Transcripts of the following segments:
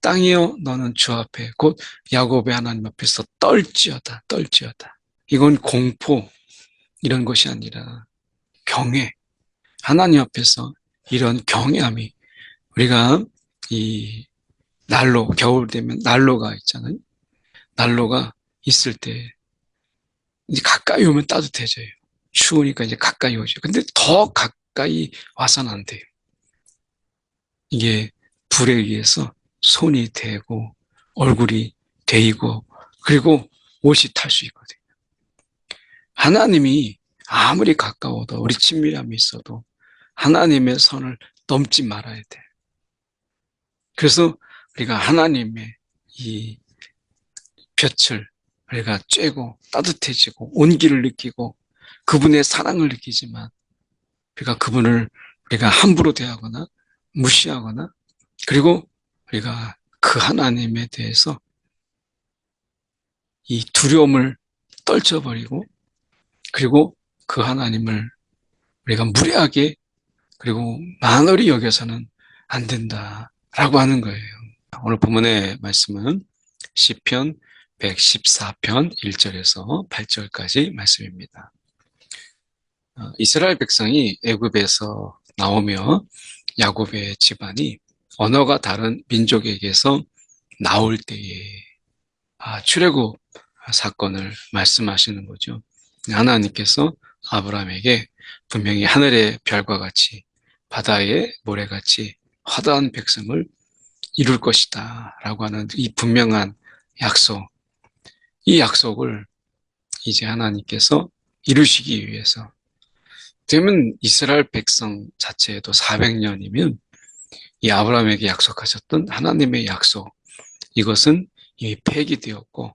땅이여 너는 주 앞에 곧 야곱의 하나님 앞에서 떨지어다 떨지어다. 이건 공포 이런 것이 아니라 경외. 하나님 앞에서 이런 경외함이 우리가 이 난로 겨울 되면 난로가 있잖아요. 난로가 있을 때 이제 가까이 오면 따뜻해져요. 추우니까 이제 가까이 오죠. 근데 더 가까이 와서는 안 돼요. 이게 불에 의해서 손이 대고 얼굴이 데이고 그리고 옷이 탈 수 있거든요. 하나님이 아무리 가까워도 우리 친밀함이 있어도 하나님의 선을 넘지 말아야 돼. 그래서 우리가 하나님의 이 볕을 우리가 쬐고 따뜻해지고 온기를 느끼고 그분의 사랑을 느끼지만 우리가 그분을 우리가 함부로 대하거나 무시하거나 그리고 우리가 그 하나님에 대해서 이 두려움을 떨쳐버리고 그리고 그 하나님을 우리가 무례하게 그리고 만월히 여겨서는 안 된다라고 하는 거예요. 오늘 본문의 말씀은 시편 114편 1절에서 8절까지 말씀입니다. 이스라엘 백성이 애굽에서 나오며 야곱의 집안이 언어가 다른 민족에게서 나올 때에 출애굽 사건을 말씀하시는 거죠. 하나님께서 아브라함에게 분명히 하늘의 별과 같이 바다의 모래같이 화다한 백성을 이룰 것이다 라고 하는 이 분명한 약속, 이 약속을 이제 하나님께서 이루시기 위해서 되면 이스라엘 백성 자체에도 400년이면 이 아브라함에게 약속하셨던 하나님의 약속, 이것은 이미 폐기되었고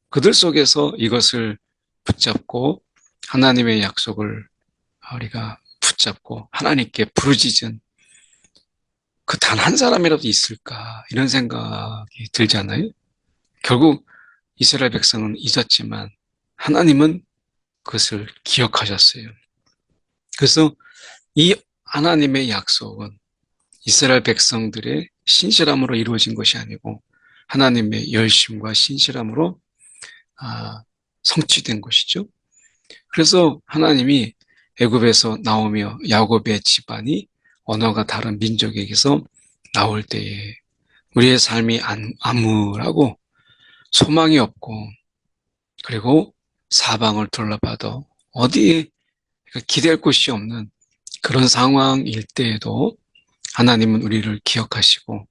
그들 속에서 이것을 붙잡고 하나님의 약속을 우리가 붙잡고 하나님께 부르짖은 그 단 한 사람이라도 있을까 이런 생각이 들잖아요. 결국 이스라엘 백성은 잊었지만 하나님은 그것을 기억하셨어요. 그래서 이 하나님의 약속은 이스라엘 백성들의 신실함으로 이루어진 것이 아니고 하나님의 열심과 신실함으로 성취된 것이죠. 그래서 하나님이 애굽에서 나오며 야곱의 집안이 언어가 다른 민족에게서 나올 때에 우리의 삶이 암울하고 소망이 없고 그리고 사방을 둘러봐도 어디에 기댈 곳이 없는 그런 상황일 때에도 하나님은 우리를 기억하시고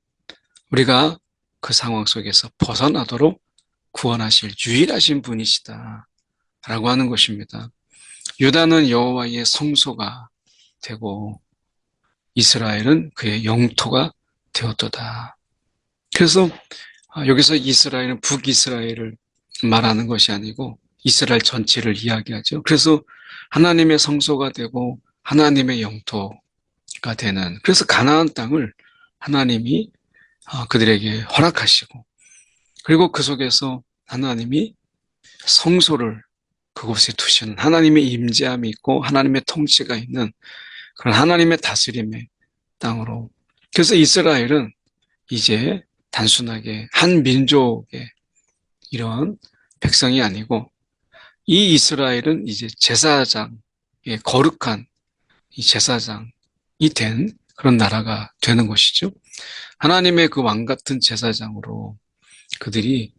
우리가 그 상황 속에서 벗어나도록 구원하실 유일하신 분이시다 라고 하는 것입니다. 유다는 여호와의 성소가 되고 이스라엘은 그의 영토가 되었도다. 그래서 여기서 이스라엘은 북이스라엘을 말하는 것이 아니고 이스라엘 전체를 이야기하죠. 그래서 하나님의 성소가 되고 하나님의 영토가 되는, 그래서 가나안 땅을 하나님이 그들에게 허락하시고 그리고 그 속에서 하나님이 성소를 그곳에 두시는 하나님의 임재함이 있고 하나님의 통치가 있는 그런 하나님의 다스림의 땅으로. 그래서 이스라엘은 이제 단순하게 한 민족의 이런 백성이 아니고 이 이스라엘은 이제 제사장의 거룩한 이 제사장이 된 그런 나라가 되는 것이죠. 하나님의 그 왕 같은 제사장으로 그들이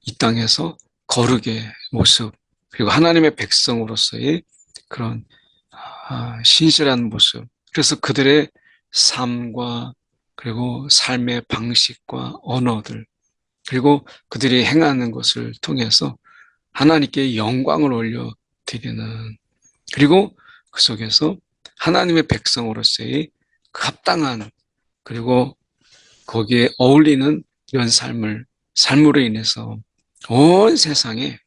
이 땅에서 거룩의 모습 그리고 하나님의 백성으로서의 그런 신실한 모습, 그래서 그들의 삶과 그리고 삶의 방식과 언어들 그리고 그들이 행하는 것을 통해서 하나님께 영광을 올려드리는, 그리고 그 속에서 하나님의 백성으로서의 그 합당한 그리고 거기에 어울리는 이런 삶으로 인해서 온 세상에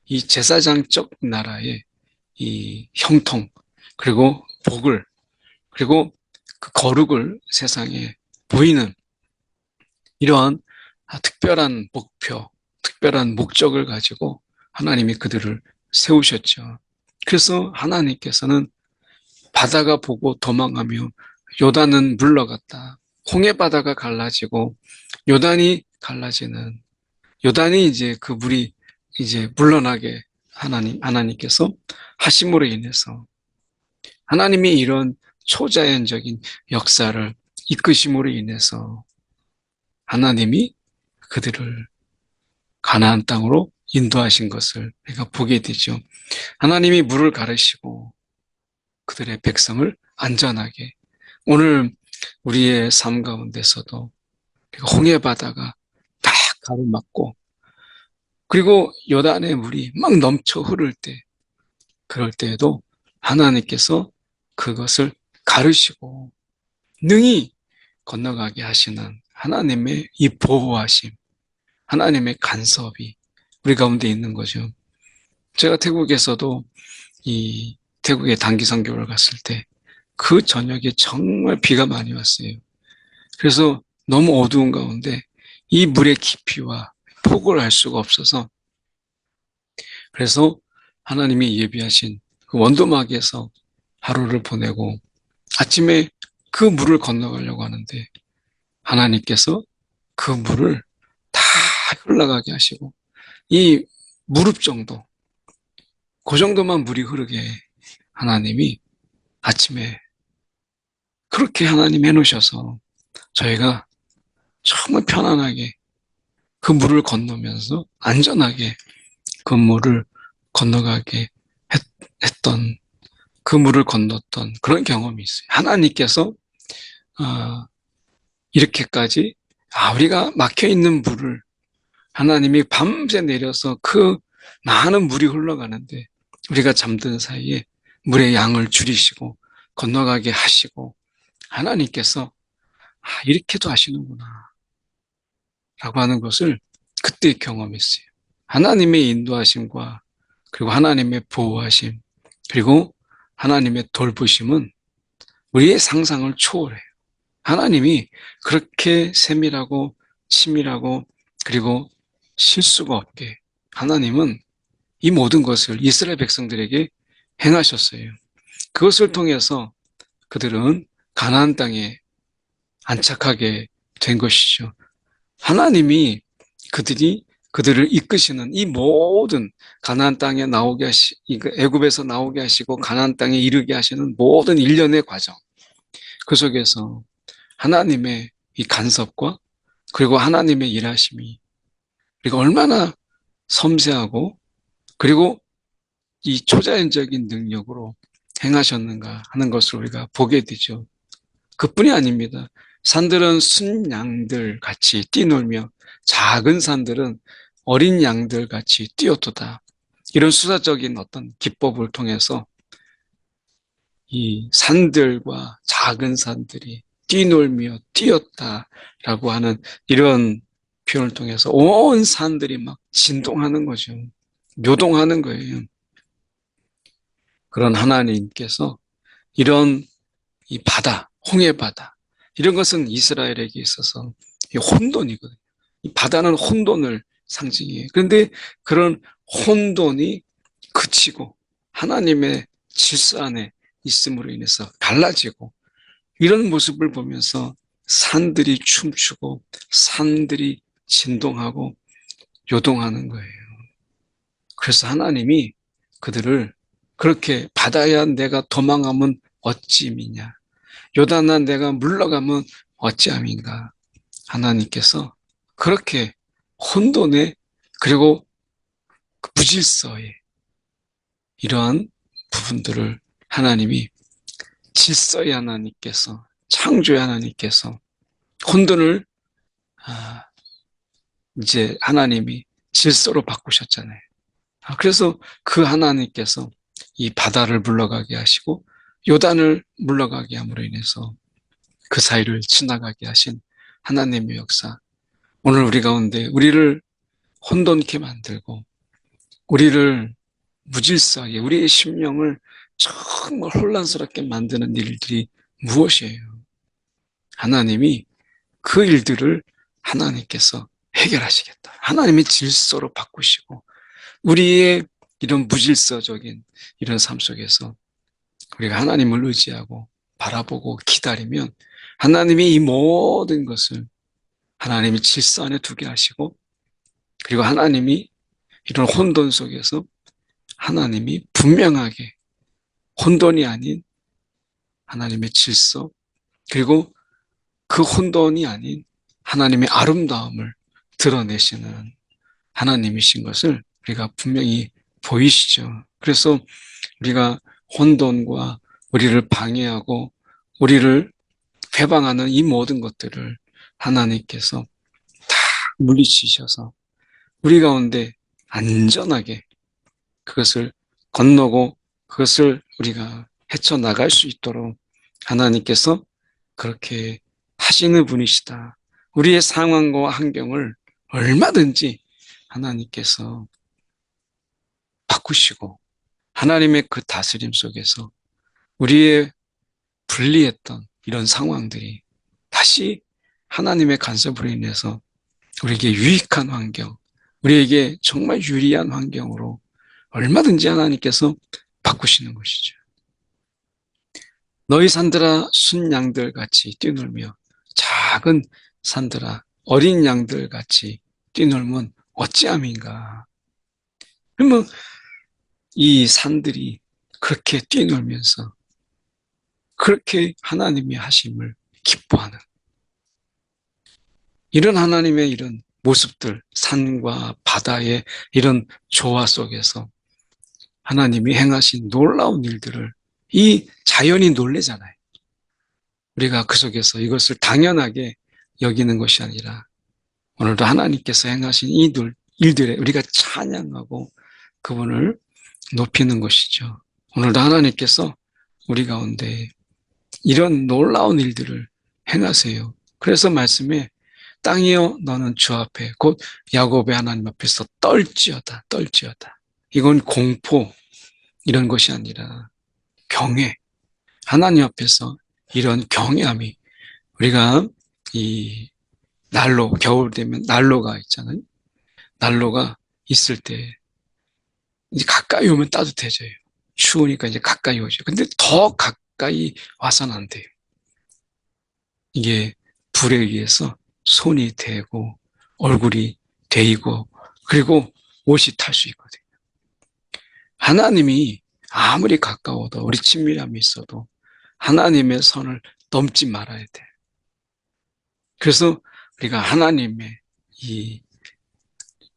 이 제사장적 나라의 이 형통 그리고 복을 그리고 그 거룩을 세상에 보이는 이러한 특별한 목표, 특별한 목적을 가지고 하나님이 그들을 세우셨죠. 그래서 하나님께서는 바다가 보고 도망하며 요단은 물러갔다. 홍해 바다가 갈라지고 요단이 갈라지는, 요단이 이제 그 물이 이제 물러나게 하나님께서 하심으로 인해서, 하나님이 이런 초자연적인 역사를 이끄심으로 인해서 하나님이 그들을 가나안 땅으로 인도하신 것을 우리가 보게 되죠. 하나님이 물을 가르시고 그들의 백성을 안전하게, 오늘 우리의 삶 가운데서도 홍해 바다가 딱 가로막고, 그리고 요단의 물이 막 넘쳐 흐를 때, 그럴 때에도 하나님께서 그것을 가르시고 능히 건너가게 하시는 하나님의 이 보호하심, 하나님의 간섭이 우리 가운데 있는 거죠. 제가 태국에서도 이 태국에 단기 선교를 갔을 때 그 저녁에 정말 비가 많이 왔어요. 그래서 너무 어두운 가운데 이 물의 깊이와 폭을 알 수가 없어서, 그래서 하나님이 예비하신 그 원도막에서 하루를 보내고 아침에 그 물을 건너가려고 하는데 하나님께서 그 물을 다 흘러가게 하시고, 이 무릎 정도, 그 정도만 물이 흐르게 하나님이 아침에 그렇게 하나님 해놓으셔서 저희가 정말 편안하게 그 물을 건너면서 안전하게 그 물을 건너가게 했던, 그 물을 건넜던 그런 경험이 있어요. 하나님께서 이렇게까지, 우리가 막혀있는 물을 하나님이 밤새 내려서 그 많은 물이 흘러가는데 우리가 잠든 사이에 물의 양을 줄이시고 건너가게 하시고, 하나님께서 이렇게도 하시는구나 라고 하는 것을 그때 경험했어요. 하나님의 인도하심과 그리고 하나님의 보호하심 그리고 하나님의 돌보심은 우리의 상상을 초월해요. 하나님이 그렇게 세밀하고 치밀하고 그리고 실수가 없게 하나님은 이 모든 것을 이스라엘 백성들에게 행하셨어요. 그것을 통해서 그들은 가나안 땅에 안착하게 된 것이죠. 하나님이 그들을 이끄시는 이 모든 가나안 땅에 나오게 애굽에서 나오게 하시고 가나안 땅에 이르게 하시는 모든 일련의 과정, 그 속에서 하나님의 이 간섭과 그리고 하나님의 일하심이, 그리고 얼마나 섬세하고 그리고 이 초자연적인 능력으로 행하셨는가 하는 것을 우리가 보게 되죠. 그뿐이 아닙니다. 산들은 순양들 같이 뛰놀며 작은 산들은 어린 양들 같이 뛰어도다. 이런 수사적인 어떤 기법을 통해서 이 산들과 작은 산들이 뛰놀며 뛰었다라고 하는 이런 표현을 통해서 온 산들이 막 진동하는 거죠. 요동하는 거예요. 그런 하나님께서 이런 이 바다, 홍해 바다, 이런 것은 이스라엘에게 있어서 혼돈이거든요. 이 바다는 혼돈을 상징해요. 그런데 그런 혼돈이 그치고 하나님의 질서 안에 있음으로 인해서 갈라지고, 이런 모습을 보면서 산들이 춤추고 산들이 진동하고 요동하는 거예요. 그래서 하나님이 그들을 그렇게, 바다야 내가 도망하면 어찌미냐, 요단아 내가 물러가면 어찌함인가, 하나님께서 그렇게 혼돈에 그리고 무질서에 이러한 부분들을 하나님이, 질서의 하나님께서, 창조의 하나님께서 혼돈을 이제 하나님이 질서로 바꾸셨잖아요. 그래서 그 하나님께서 이 바다를 물러가게 하시고 요단을 물러가게 함으로 인해서 그 사이를 지나가게 하신 하나님의 역사, 오늘 우리 가운데 우리를 혼돈케 만들고 우리를 무질서하게, 우리의 심령을 정말 혼란스럽게 만드는 일들이 무엇이에요? 하나님이 그 일들을 하나님께서 해결하시겠다. 하나님의 질서로 바꾸시고 우리의 이런 무질서적인 이런 삶 속에서 우리가 하나님을 의지하고 바라보고 기다리면 하나님이 이 모든 것을 하나님이 질서 안에 두게 하시고, 그리고 하나님이 이런 혼돈 속에서 하나님이 분명하게 혼돈이 아닌 하나님의 질서, 그리고 그 혼돈이 아닌 하나님의 아름다움을 드러내시는 하나님이신 것을 우리가 분명히 보이시죠. 그래서 우리가 혼돈과 우리를 방해하고 우리를 회방하는 이 모든 것들을 하나님께서 다 물리치셔서 우리 가운데 안전하게 그것을 건너고 그것을 우리가 헤쳐나갈 수 있도록 하나님께서 그렇게 하시는 분이시다. 우리의 상황과 환경을 얼마든지 하나님께서 바꾸시고 하나님의 그 다스림 속에서 우리의 불리했던 이런 상황들이 다시 하나님의 간섭으로 인해서 우리에게 유익한 환경, 우리에게 정말 유리한 환경으로 얼마든지 하나님께서 바꾸시는 것이죠. 너희 산들아 순 양들 같이 뛰놀며 작은 산들아 어린 양들 같이 뛰놀면 어찌함인가. 그러면 이 산들이 그렇게 뛰놀면서 그렇게 하나님의 하심을 기뻐하는 이런 하나님의 이런 모습들, 산과 바다의 이런 조화 속에서 하나님이 행하신 놀라운 일들을 이 자연이 놀래잖아요. 우리가 그 속에서 이것을 당연하게 여기는 것이 아니라 오늘도 하나님께서 행하신 이 일들에 우리가 찬양하고 그분을 높이는 것이죠. 오늘도 하나님께서 우리 가운데 이런 놀라운 일들을 행하세요. 그래서 말씀에 땅이여 너는 주 앞에 곧 야곱의 하나님 앞에서 떨지어다 떨지어다. 이건 공포 이런 것이 아니라 경외. 하나님 앞에서 이런 경외함이 우리가 이 난로 겨울 되면 난로가 있잖아요. 난로가 있을 때 이제 가까이 오면 따뜻해져요. 추우니까 이제 가까이 오죠. 근데 더 가까이 와서는 안 돼요. 이게 불에 의해서 손이 대고 얼굴이 데이고 그리고 옷이 탈 수 있거든요. 하나님이 아무리 가까워도 우리 친밀함이 있어도 하나님의 선을 넘지 말아야 돼. 그래서 우리가 하나님의 이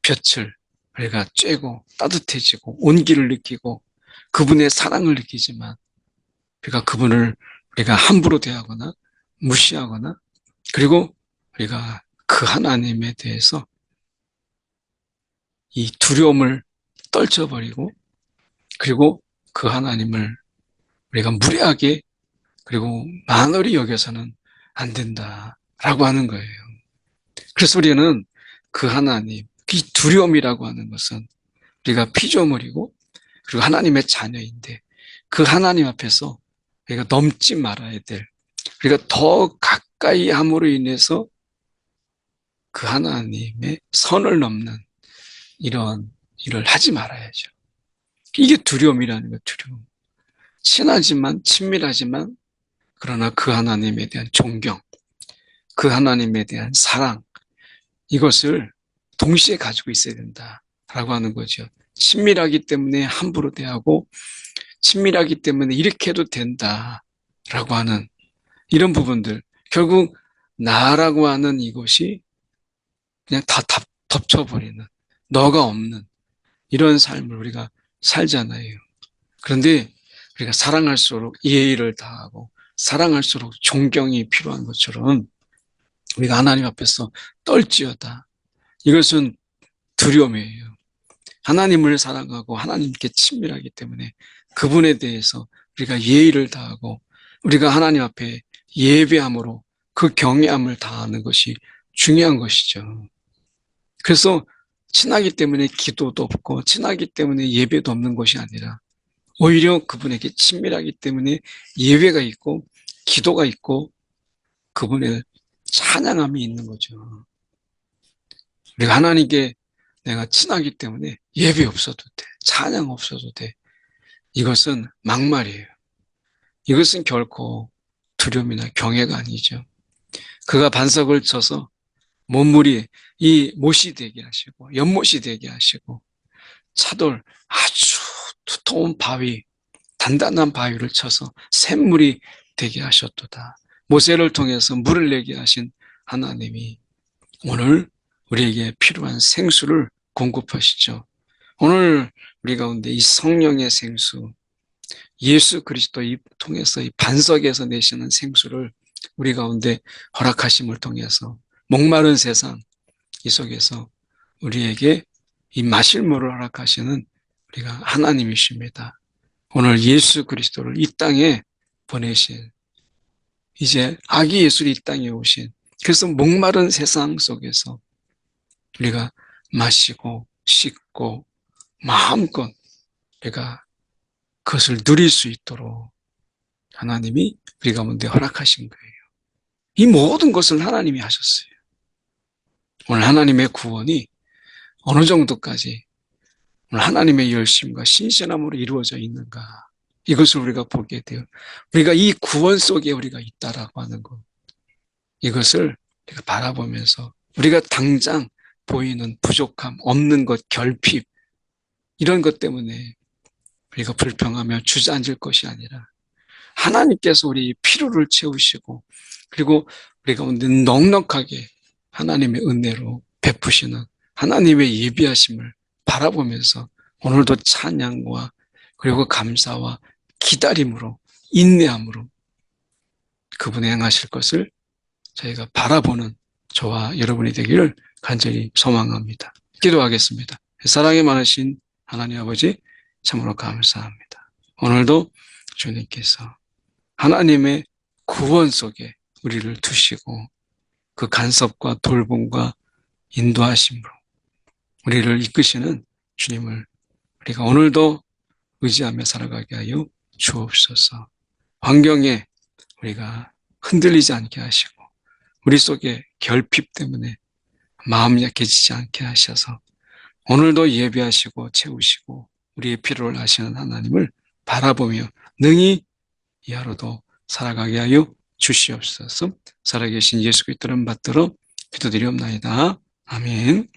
볕을 우리가 쬐고 따뜻해지고 온기를 느끼고 그분의 사랑을 느끼지만 우리가 그분을 우리가 함부로 대하거나 무시하거나 그리고 우리가 그 하나님에 대해서 이 두려움을 떨쳐버리고 그리고 그 하나님을 우리가 무례하게 그리고 만월히 여겨서는 안 된다라고 하는 거예요. 그래서 우리는 그 하나님, 이 두려움이라고 하는 것은 우리가 피조물이고 그리고 하나님의 자녀인데 그 하나님 앞에서 우리가 넘지 말아야 될 우리가 더 가까이 함으로 인해서 그 하나님의 선을 넘는 이런 일을 하지 말아야죠. 이게 두려움이라는 거예요. 두려움. 친하지만 친밀하지만 그러나 그 하나님에 대한 존경, 그 하나님에 대한 사랑 이것을 동시에 가지고 있어야 된다라고 하는 거죠. 친밀하기 때문에 함부로 대하고 친밀하기 때문에 이렇게 해도 된다라고 하는 이런 부분들 결국 나라고 하는 이것이 그냥 다 덮쳐버리는 너가 없는 이런 삶을 우리가 살잖아요. 그런데 우리가 사랑할수록 예의를 다하고 사랑할수록 존경이 필요한 것처럼 우리가 하나님 앞에서 떨지어다. 이것은 두려움이에요. 하나님을 사랑하고 하나님께 친밀하기 때문에 그분에 대해서 우리가 예의를 다하고 우리가 하나님 앞에 예배함으로 그 경외함을 다하는 것이 중요한 것이죠. 그래서 친하기 때문에 기도도 없고 친하기 때문에 예배도 없는 것이 아니라 오히려 그분에게 친밀하기 때문에 예배가 있고 기도가 있고 그분의 찬양함이 있는 거죠. 우리가 하나님께 내가 친하기 때문에 예배 없어도 돼. 찬양 없어도 돼. 이것은 막말이에요. 이것은 결코 두려움이나 경외가 아니죠. 그가 반석을 쳐서 못물이 이 못이 되게 하시고 연못이 되게 하시고 차돌 아주 두터운 바위 단단한 바위를 쳐서 샘물이 되게 하셨도다. 모세를 통해서 물을 내게 하신 하나님이 오늘 우리에게 필요한 생수를 공급하시죠. 오늘 우리 가운데 이 성령의 생수, 예수 그리스도 통해서 이 반석에서 내시는 생수를 우리 가운데 허락하심을 통해서 목마른 세상 이 속에서 우리에게 이 마실 물을 허락하시는 우리가 하나님이십니다. 오늘 예수 그리스도를 이 땅에 보내신 이제 아기 예수를 이 땅에 오신 그래서 목마른 세상 속에서 우리가 마시고 씻고 마음껏 우리가 그것을 누릴 수 있도록 하나님이 우리 가운데 허락하신 거예요. 이 모든 것을 하나님이 하셨어요. 오늘 하나님의 구원이 어느 정도까지 오늘 하나님의 열심과 신실함으로 이루어져 있는가 이것을 우리가 보게 돼요. 우리가 이 구원 속에 우리가 있다라고 하는 것 이것을 우리가 바라보면서 우리가 당장 보이는 부족함, 없는 것, 결핍 이런 것 때문에 우리가 불평하며 주저앉을 것이 아니라 하나님께서 우리의 필요를 채우시고 그리고 우리 가운데 넉넉하게 하나님의 은혜로 베푸시는 하나님의 예비하심을 바라보면서 오늘도 찬양과 그리고 감사와 기다림으로 인내함으로 그분이 행하실 것을 저희가 바라보는 저와 여러분이 되기를 간절히 소망합니다. 기도하겠습니다. 사랑이 많으신 하나님 아버지 참으로 감사합니다. 오늘도 주님께서 하나님의 구원 속에 우리를 두시고 그 간섭과 돌봄과 인도하심으로 우리를 이끄시는 주님을 우리가 오늘도 의지하며 살아가게 하여 주옵소서. 환경에 우리가 흔들리지 않게 하시고 우리 속에 결핍 때문에 마음 약해지지 않게 하셔서 오늘도 예배하시고 채우시고 우리의 필요를 아시는 하나님을 바라보며 능히 이 하루도 살아가게 하여 주시옵소서. 살아계신 예수 그리스도를 받들어 기도드리옵나이다. 아멘.